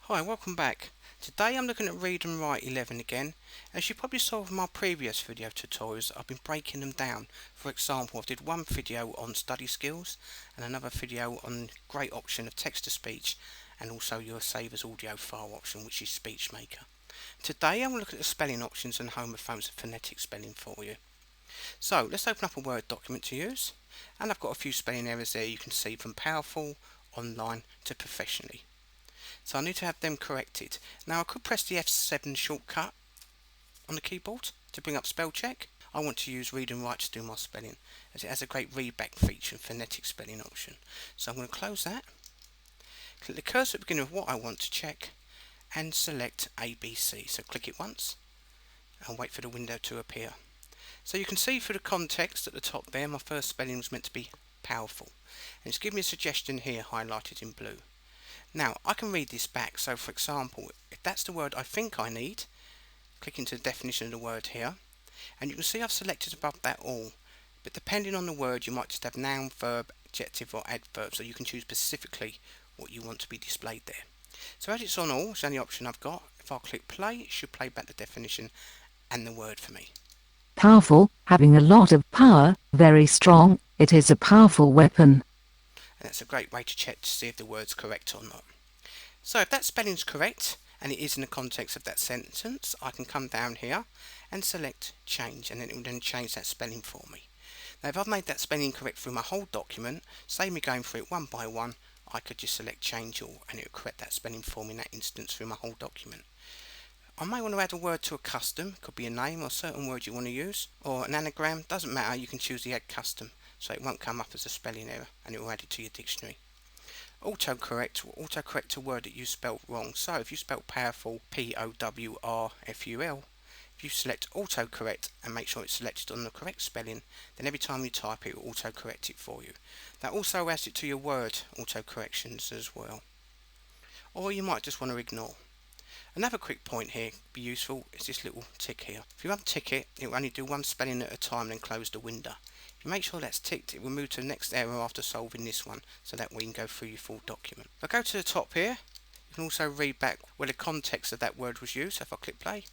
Hi, welcome back. Today I'm looking at Read and Write 11 again. As you probably saw from my previous video tutorials, I've been breaking them down. For example, I did one video on study skills and another video on great option of text-to-speech and also your save as audio file option, which is SpeechMaker. Today I'm going to look at the spelling options and homophones and phonetic spelling for you. So let's open up a Word document to use, and I've got a few spelling errors there you can see, from powerful, online to professionally. So I need to have them corrected. Now I could press the F7 shortcut on the keyboard to bring up spell check. I want to use Read and Write to do my spelling, as it has a great readback feature and phonetic spelling option. So I'm going to close that, click the cursor at the beginning of what I want to check, and select ABC. So click it once and wait for the window to appear. So you can see through the context at the top there, my first spelling was meant to be powerful, and it's giving me a suggestion here highlighted in blue. Now I can read this back, so for example, if that's the word I think I need, click into the definition of the word here, and you can see I've selected above that all, but depending on the word you might just have noun, verb, adjective or adverb, so you can choose specifically what you want to be displayed there. So as it's on all, it's the only option I've got. If I click play, it should play back the definition and the word for me. Powerful, having a lot of power, very strong, it is a powerful weapon. And that's a great way to check to see if the word's correct or not. So if that spelling's correct, and it is in the context of that sentence, I can come down here and select change, and then it will then change that spelling for me. Now if I've made that spelling correct through my whole document, save me going through it one by one, I could just select change all and it will correct that spelling for me in that instance through my whole document. I may want to add a word to a custom, could be a name or a certain word you want to use, or an anagram, doesn't matter, you can choose the add custom, so it won't come up as a spelling error and it will add it to your dictionary. Autocorrect will autocorrect a word that you spelt wrong, so if you spelt powerful P-O-W-R-F-U-L, if you select autocorrect and make sure it's selected on the correct spelling, then every time you type it will autocorrect it for you. That also adds it to your word autocorrections as well. Or you might just want to ignore. Another quick point here be useful is this little tick here. If you untick it, it will only do one spelling at a time and then close the window. If you make sure that's ticked, it will move to the next error after solving this one, so that way you can go through your full document. If I go to the top here, you can also read back where the context of that word was used. So if I click play,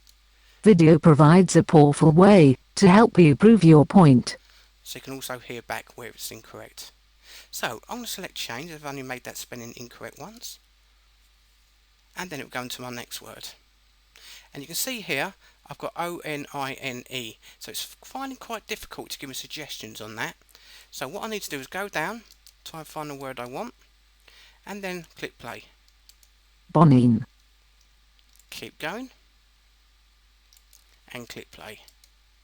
Video provides a powerful way to help you prove your point. so you can also hear back where it's incorrect. So I'm going to select change. I've only made that spelling incorrect once, and then it will go into my next word. And you can see here I've got O-N-I-N-E, so it's finding quite difficult to give me suggestions on that. So what I need to do is go down, try and find the word I want, and then click play. Bonine. Keep going, and click play.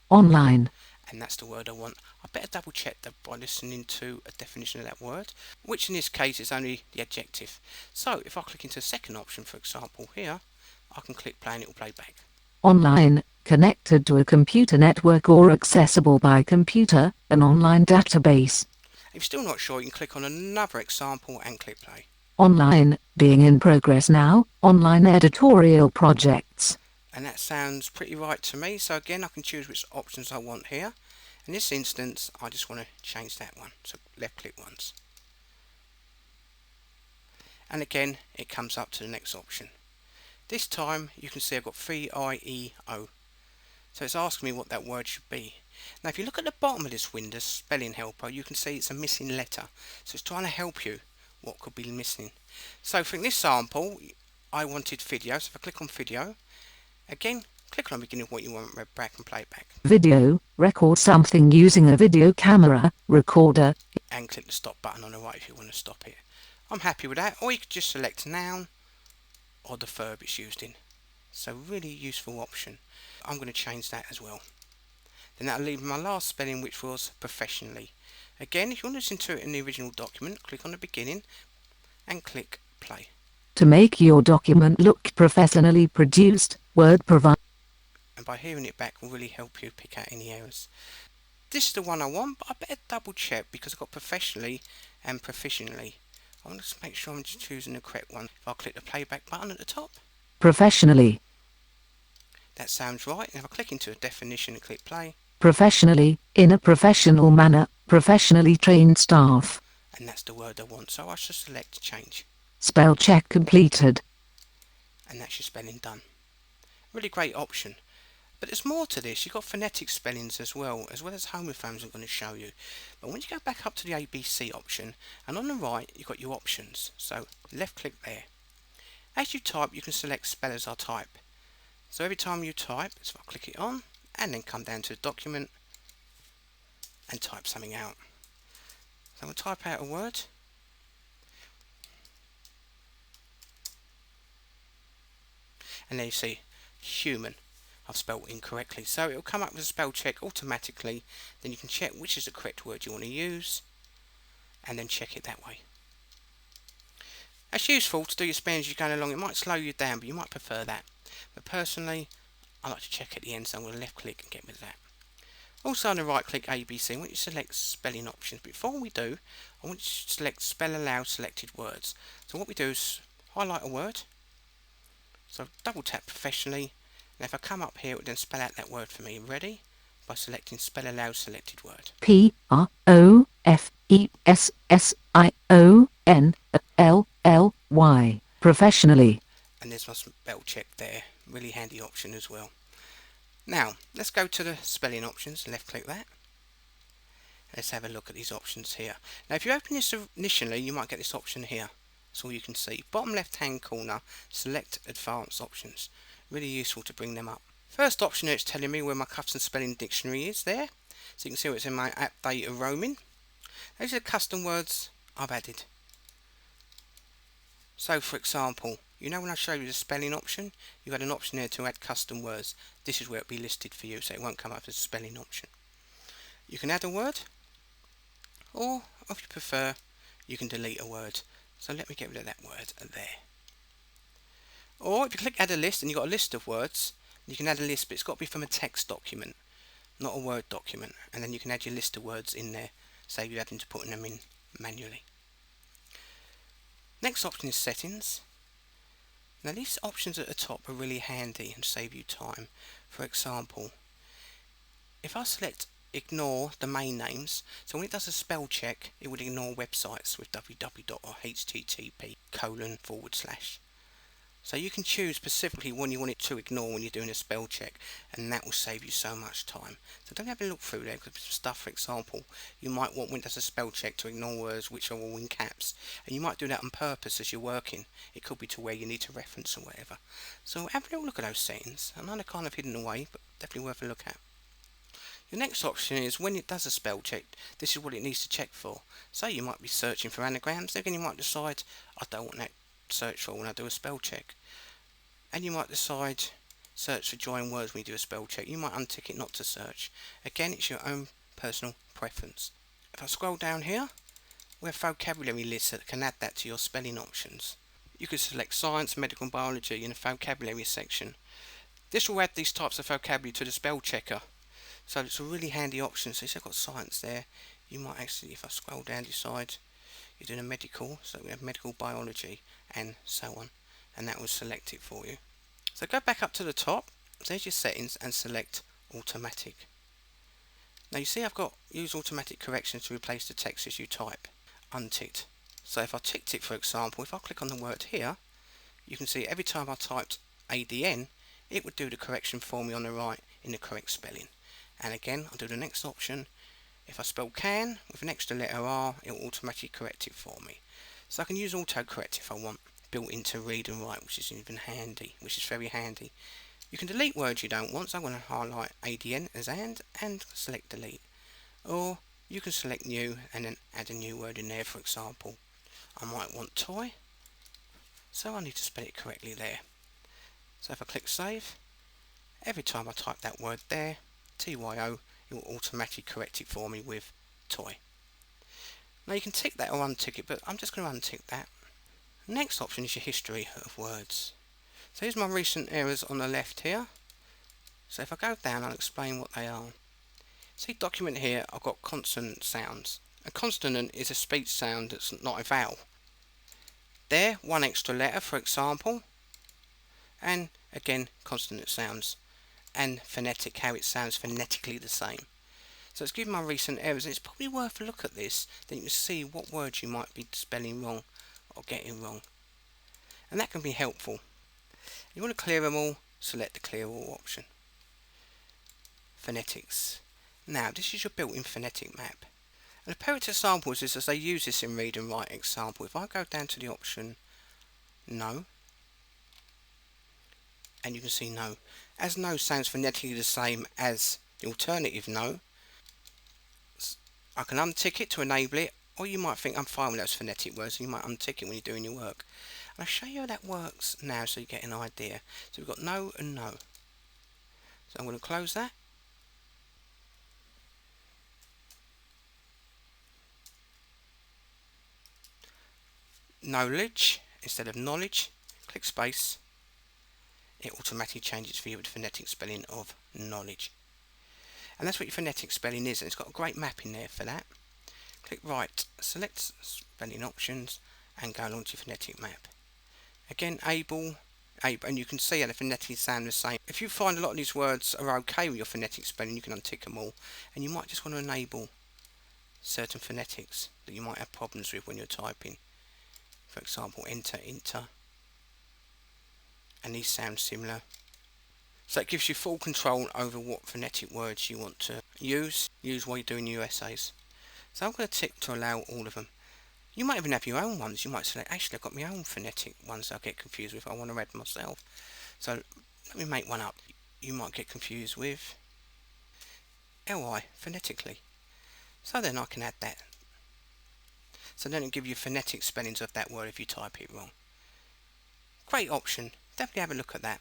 Online. And that's the word I want. I better double check that by listening to a definition of that word, which in this case is only the adjective. So if I click into the second option, for example here, I can click play and it will play back. Online, connected to a computer network or accessible by computer, an online database. If you're still not sure, you can click on another example and click play. Online, being in progress now, online editorial projects. And that sounds pretty right to me, so again I can choose which options I want here. In this instance I just want to change that one, so left click once, and again it comes up to the next option. This time you can see I've got 3-I-E-O, so it's asking me what that word should be. Now if you look at the bottom of this window, spelling helper, you can see it's a missing letter, so it's trying to help you what could be missing. So for this sample I wanted video, so if I click on video, again, click on the beginning of what you want, read back and play back. Video, record something using a video camera, recorder. And click the stop button on the right if you want to stop it. I'm happy with that, or you could just select noun or the verb it's used in. So really useful option. I'm going to change that as well. Then that'll leave my last spelling, which was professionally. Again, if you want to listen to it in the original document, click on the beginning and click play. To make your document look professionally produced, Word provides. And by hearing it back will really help you pick out any errors. This is the one I want, but I better double check because I've got professionally and proficiently. I want to make sure I'm just choosing the correct one. If I click the playback button at the top, Professionally. that sounds right. And if I click into a definition and click play, Professionally, in a professional manner, professionally trained staff. and that's the word I want, so I should select change. Spell check completed. and that's your spelling done. Really great option. But there's more to this. You've got phonetic spellings as well as homophones I'm going to show you. But once you go back up to the ABC option, and on the right you've got your options. So left click there. As you type, you can select spell as I type. So every time you type, so I'll click it on, and then come down to the document and type something out. So I'm going to type out a word. And there you see human. I've spelled incorrectly, so it will come up with a spell check automatically. Then you can check which is the correct word you want to use, and then check it that way. It's useful to do your spelling as you're going along. It might slow you down, but you might prefer that. But personally, I like to check at the end, so I'm going to left click and get rid of that. Also on the right click ABC, I want you to select spelling options. Before we do, I want you to select spell aloud selected words. So what we do is highlight a word, so double tap professionally, and if I come up here it will then spell out that word for me. Ready? By selecting spell aloud selected word. PROFESSIONLLY. Professionally. And there's my spell check there. Really handy option as well. Now, let's go to the spelling options, left click that. Let's have a look at these options here. Now, if you open this initially, you might get this option here. That's all you can see. Bottom left hand corner, select advanced options. Really useful to bring them up. First option here is telling me where my custom spelling dictionary is there. So you can see it's in my app data roaming. These are the custom words I've added. So for example, you know when I show you the spelling option, you had an option there to add custom words. This is where it'll be listed for you, so it won't come up as a spelling option. You can add a word, or if you prefer, you can delete a word. So let me get rid of that word there. Or if you click add a list and you've got a list of words, you can add a list, but it's got to be from a text document, not a Word document. And then you can add your list of words in there, save you having to put them in manually. Next option is settings. Now these options at the top are really handy and save you time. For example, if I select ignore domain names, so when it does a spell check it would ignore websites with www or http://. So you can choose specifically when you want it to ignore when you're doing a spell check, and that will save you so much time. So don't have a look through there, because some stuff, for example, you might want when it does a spell check to ignore words which are all in caps, and you might do that on purpose as you're working. It could be to where you need to reference or whatever. So have a little look at those settings. I know they're kind of hidden away, but definitely worth a look at. Your next option is when it does a spell check, this is what it needs to check for. So you might be searching for anagrams, again you might decide I don't want that search for when I do a spell check. And you might decide search for join words when you do a spell check. You might untick it not to search. Again, it's your own personal preference. If I scroll down here, we have vocabulary lists that can add that to your spelling options. You can select science, medical and biology in the vocabulary section. This will add these types of vocabulary to the spell checker. So it's a really handy option. So you've got science there. You might actually, if I scroll down, decide you're doing a medical. So we have medical biology and so on. And that will select it for you. So go back up to the top, there's your settings, and select automatic. Now you see I've got use automatic corrections to replace the text as you type, unticked. So if I ticked it, for example, if I click on the word here, you can see every time I typed ADN, it would do the correction for me on the right in the correct spelling. And again, I'll do the next option. If I spell can with an extra letter R, it will automatically correct it for me. So I can use autocorrect if I want, built into Read and Write, which is even handy, which is very handy. You can delete words you don't want, so I'm going to highlight ADN as and select delete. Or you can select new and then add a new word in there. For example, I might want toy, so I need to spell it correctly there. So if I click save, every time I type that word there, TYO, it will automatically correct it for me with toy. Now you can tick that or untick it, but I'm just going to untick that. Next option is your history of words. So here's my recent errors on the left here. So if I go down, I'll explain what they are. See document here, I've got consonant sounds. A consonant is a speech sound that's not a vowel. There, one extra letter, for example. And again, consonant sounds. And phonetic, how it sounds phonetically the same. So it's given my recent errors, and it's probably worth a look at this, then you can see what words you might be spelling wrong or getting wrong, and that can be helpful. You want to clear them all, select the clear all option. Phonetics. Now this is your built-in phonetic map. And a pair of examples is as they use this in read and write example. If I go down to the option no, and you can see no. As no sounds phonetically the same as the alternative no, I can untick it to enable it, or you might think I'm fine with those phonetic words and you might untick it when you're doing your work. And I'll show you how that works now so you get an idea. So we've got no and no. So I'm going to close that. Knowledge instead of knowledge. Click space. It automatically changes for you with the phonetic spelling of knowledge. And that's what your phonetic spelling is, and it's got a great map in there for that. Click right, select spelling options and go along to your phonetic map. Again, able, and you can see how the phonetically sound the same. If you find a lot of these words are okay with your phonetic spelling, you can untick them all, and you might just want to enable certain phonetics that you might have problems with when you're typing. For example, enter, inter, and these sound similar. So it gives you full control over what phonetic words you want to use while you're doing your essays. So I'm going to tick to allow all of them. You might even have your own ones. You might say, actually I've got my own phonetic ones that I get confused with. I want to read myself. So let me make one up. You might get confused with li phonetically. So then I can add that. So then it'll give you phonetic spellings of that word if you type it wrong. Great option. Definitely have a look at that.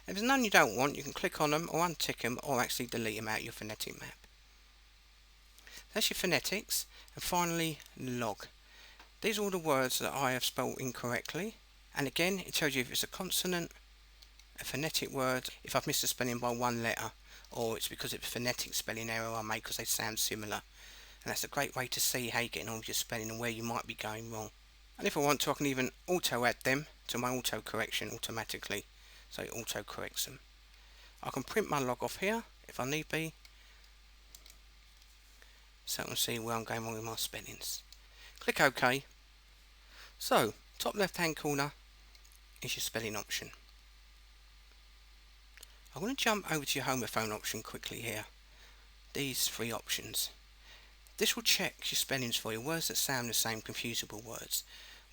If there's none you don't want, you can click on them or untick them or actually delete them out of your phonetic map. That's your phonetics. And finally, log. These are all the words that I have spelled incorrectly. And again, it tells you if it's a consonant, a phonetic word, if I've missed a spelling by one letter, or it's because it's a phonetic spelling error I made because they sound similar. And that's a great way to see how you're getting on with your spelling and where you might be going wrong. And if I want to, I can even auto add them to my auto correction automatically, so it auto corrects them. I can print my log off here if I need be, so I can see where I'm going wrong with my spellings. Click OK. So top left hand corner is your spelling option. I'm going to jump over to your homophone option quickly here. These three options. This will check your spellings for you, words that sound the same, confusable words,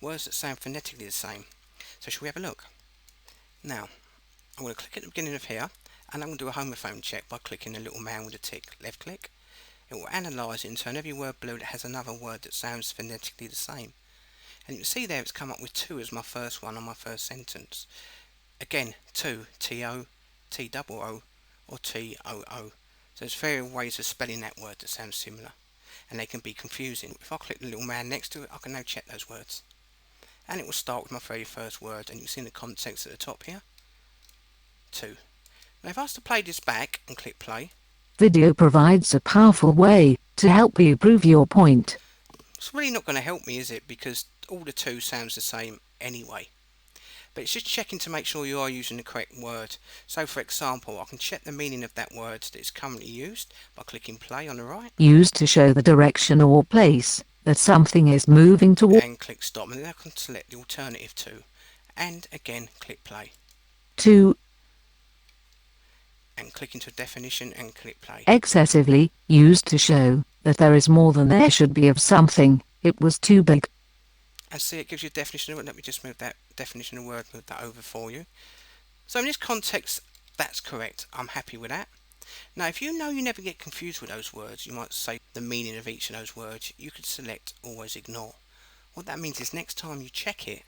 words that sound phonetically the same. So shall we have a look? Now, I'm going to click at the beginning of here, and I'm going to do a homophone check by clicking the little man with a tick, left click. It will analyse it and turn every word blue that has another word that sounds phonetically the same. And you can see there it's come up with 2 as my first one on my first sentence. Again, 2, T-O, T-O-O, or T-O-O. So there's various ways of spelling that word that sounds similar, and they can be confusing. If I click the little man next to it, I can now check those words. And it will start with my very first word, and you can see in the context at the top here, 2. Now if I was to play this back and click play, Video provides a powerful way to help you prove your point. it's really not going to help me, is it? Because all the 2 sounds the same anyway. But it's just checking to make sure you are using the correct word. So for example, I can check the meaning of that word that is currently used by clicking play on the right. Used to show the direction or place that something is moving toward. And click stop, and then I can select the alternative to. And again, click play. 2. And click into definition and click play. Excessively, used to show that there is more than there should be of something. It was too big. And see, it gives you a definition of it. Let me just move that definition of word, move that over for you. So in this context, that's correct. I'm happy with that. Now, if you know you never get confused with those words, you might say the meaning of each of those words, you could select always ignore. What that means is next time you check it,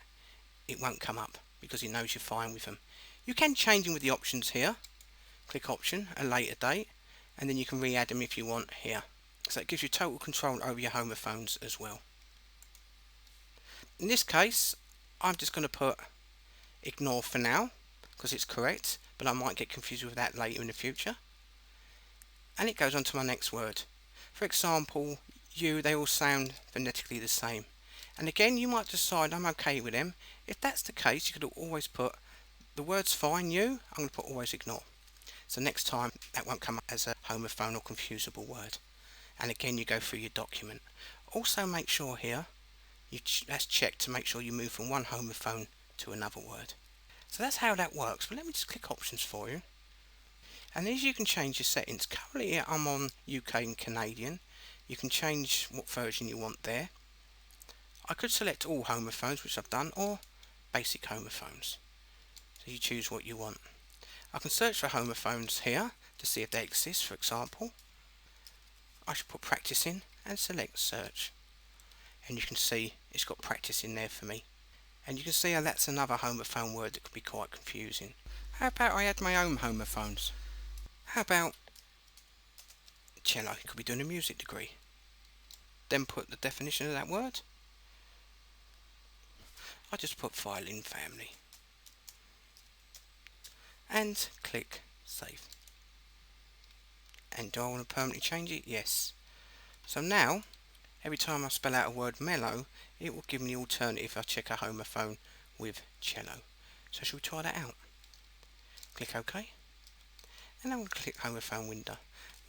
it won't come up because it knows you're fine with them. You can change them with the options here. Click option, a later date, and then you can re-add them if you want here. So it gives you total control over your homophones as well. In this case, I'm just going to put ignore for now because it's correct, but I might get confused with that later in the future. And it goes on to my next word. For example, you, they all sound phonetically the same. And again, you might decide I'm okay with them. If that's the case, you could always put the word's fine, you, I'm going to put always ignore. So next time that won't come up as a homophone or confusable word. And again, you go through your document. Also make sure here, that's checked to make sure you move from one homophone to another word. So that's how that works, but let me just click options for you. And as you can change your settings, currently I'm on UK and Canadian. You can change what version you want there. I could select all homophones, which I've done, or basic homophones. So you choose what you want. I can search for homophones here to see if they exist, for example. I should put practice in and select search. And you can see it's got practice in there for me. And you can see how that's another homophone word that could be quite confusing. How about I add my own homophones? How about cello? You could be doing a music degree. Then put the definition of that word. I just put violin family. And click save. And do I want to permanently change it? Yes. So now, every time I spell out a word mellow, it will give me the alternative if I check a homophone with cello. So shall we try that out? Click OK. And I'm going to click homophone window.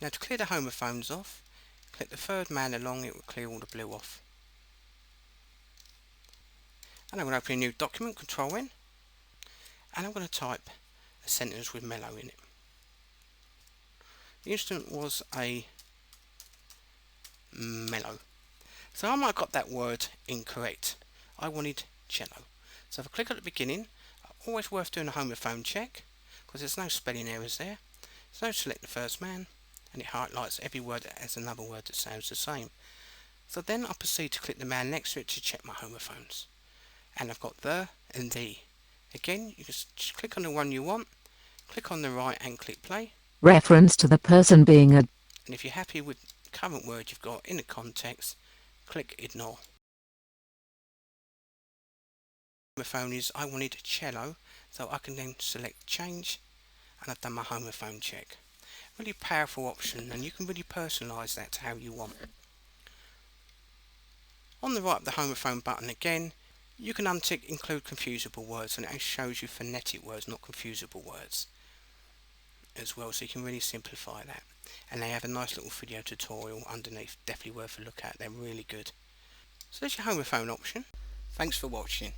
Now to clear the homophones off, click the third man along, it will clear all the blue off. And I'm going to open a new document, Control N, and I'm going to type a sentence with mellow in it. The instrument was a mellow. So I might have got that word incorrect. I wanted cello. So if I click at the beginning, always worth doing a homophone check, because there's no spelling errors there. So select the first man, and it highlights every word that has another word that sounds the same. So then I proceed to click the man next to it to check my homophones. And I've got the and the. Again, you just click on the one you want, click on the right and click play. Reference to the person being a. And if you're happy with the current word you've got in the context, click ignore. Homophone is I wanted cello, so I can then select change, and I've done my homophone check. Really powerful option, and you can really personalise that to how you want. On the right of the homophone button again, you can untick include confusable words, and it shows you phonetic words, not confusable words as well, so you can really simplify that. And they have a nice little video tutorial underneath, definitely worth a look at, they're really good. So there's your homophone option. Thanks for watching.